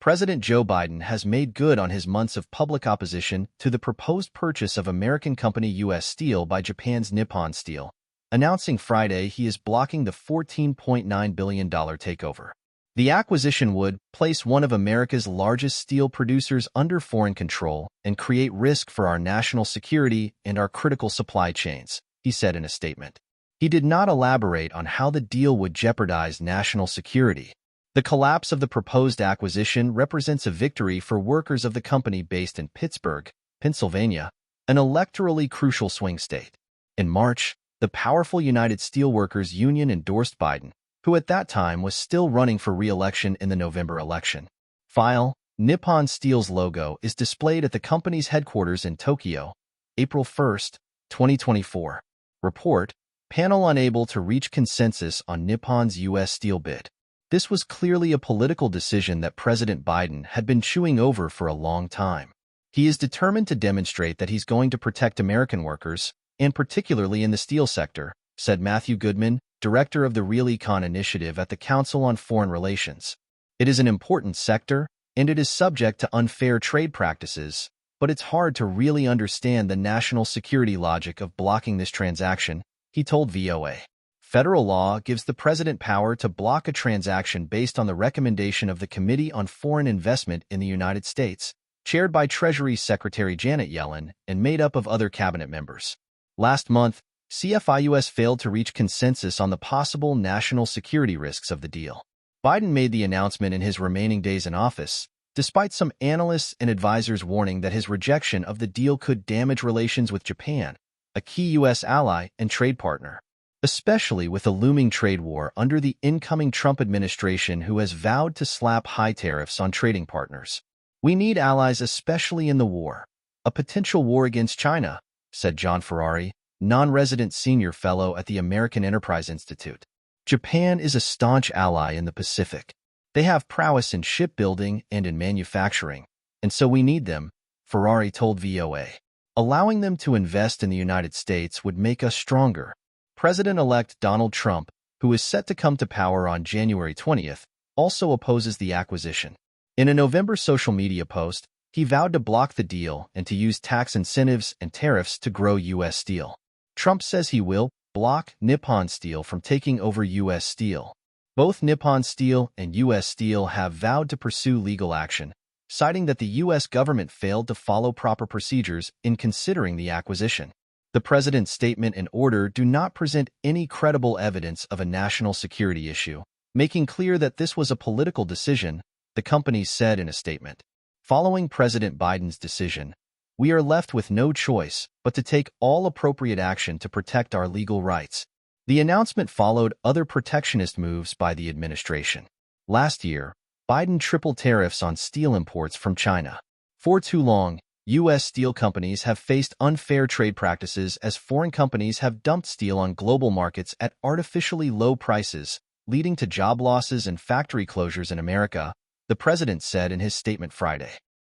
President Joe Biden has made good on his months of public opposition to the proposed purchase of American company U.S. Steel by Japan's Nippon Steel, announcing Friday he is blocking the $14.9 billion takeover. The acquisition would place one of America's largest steel producers under foreign control and create risk for our national security and our critical supply chains, he said in a statement. He did not elaborate on how the deal would jeopardize national security. The collapse of the proposed acquisition represents a victory for workers of the company based in Pittsburgh, Pennsylvania, an electorally crucial swing state. In March, the powerful United Steelworkers Union endorsed Biden, who at that time was still running for re-election in the November election. Nippon Steel's logo is displayed at the company's headquarters in Tokyo, April 1, 2024. Report: Panel unable to reach consensus on Nippon's U.S. Steel bid. This was clearly a political decision that President Biden had been chewing over for a long time. He is determined to demonstrate that he's going to protect American workers, and particularly in the steel sector, said Matthew Goodman, director of the Real Econ Initiative at the Council on Foreign Relations. It is an important sector, and it is subject to unfair trade practices, but it's hard to really understand the national security logic of blocking this transaction, he told VOA. Federal law gives the president power to block a transaction based on the recommendation of the Committee on Foreign Investment in the United States, chaired by Treasury Secretary Janet Yellen and made up of other cabinet members. Last month, CFIUS failed to reach consensus on the possible national security risks of the deal. Biden made the announcement in his remaining days in office, despite some analysts and advisors warning that his rejection of the deal could damage relations with Japan, a key U.S. ally and trade partner, especially with a looming trade war under the incoming Trump administration, who has vowed to slap high tariffs on trading partners. We need allies, especially in the war, a potential war against China, said John Ferrari, non-resident senior fellow at the American Enterprise Institute. Japan is a staunch ally in the Pacific. They have prowess in shipbuilding and in manufacturing, and so we need them, Ferrari told VOA. Allowing them to invest in the United States would make us stronger. President-elect Donald Trump, who is set to come to power on January 20th, also opposes the acquisition. In a November social media post, he vowed to block the deal and to use tax incentives and tariffs to grow U.S. steel. Trump says he will block Nippon Steel from taking over U.S. Steel. Both Nippon Steel and U.S. Steel have vowed to pursue legal action, citing that the U.S. government failed to follow proper procedures in considering the acquisition. The president's statement and order do not present any credible evidence of a national security issue, making clear that this was a political decision, the company said in a statement. Following President Biden's decision, we are left with no choice but to take all appropriate action to protect our legal rights. The announcement followed other protectionist moves by the administration. Last year, Biden tripled tariffs on steel imports from China. For too long, U.S. steel companies have faced unfair trade practices as foreign companies have dumped steel on global markets at artificially low prices, leading to job losses and factory closures in America, the president said in his statement Friday.